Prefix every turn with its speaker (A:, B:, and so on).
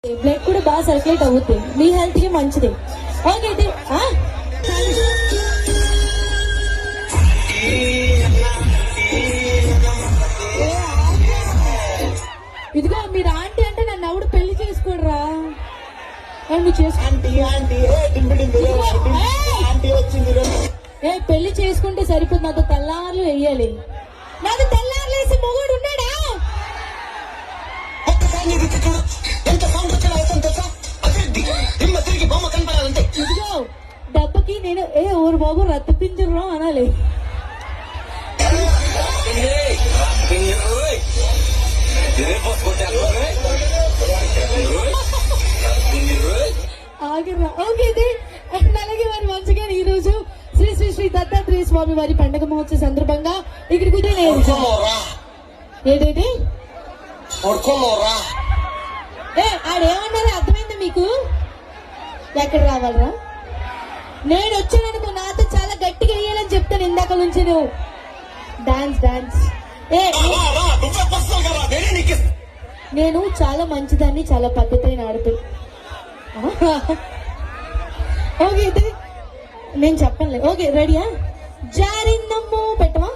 A: Blood కూడా బాగా circulate అవుతుంది, మీ హెల్త్ కి మంచిది. ఓకే ఇదిగో మీరు ఆంటీ అంటే నన్ను ఎవడు పెళ్లి చేసుకోడరా. పెళ్లి చేసుకుంటే సరిపోతుంది, నాకు తెల్లార్లు వెయ్యాలి. నాకు తెల్లార్లు వేసి మొగుడు ఉన్నాడా? ఇదిగో డబ్బకి నేను ఊరు బాబు రత్తిపించరు అనాలి. ఓకే అలాగే వారి మంచిగా ఈ రోజు శ్రీ శ్రీ శ్రీ దత్తాత్రేయ స్వామి వారి పండుగ మహోత్సవ సందర్భంగా ఇక్కడికి ఏంటి ఆడేమన్నారో అర్థమైంది మీకు? ఎక్కడ రావాలరా? నేను వచ్చాననుకో నాతో చాలా గట్టిగా వేయాలని చెప్తాను ఇందాక నుంచి. నువ్వు డాన్స్ నేను చాలా మంచిదాన్ని, చాలా పద్ధతైన ఆడుతూ. ఓకే నేను చెప్పనులే. ఓకే రెడీయా? జారిందమ్ము పెట్టవా?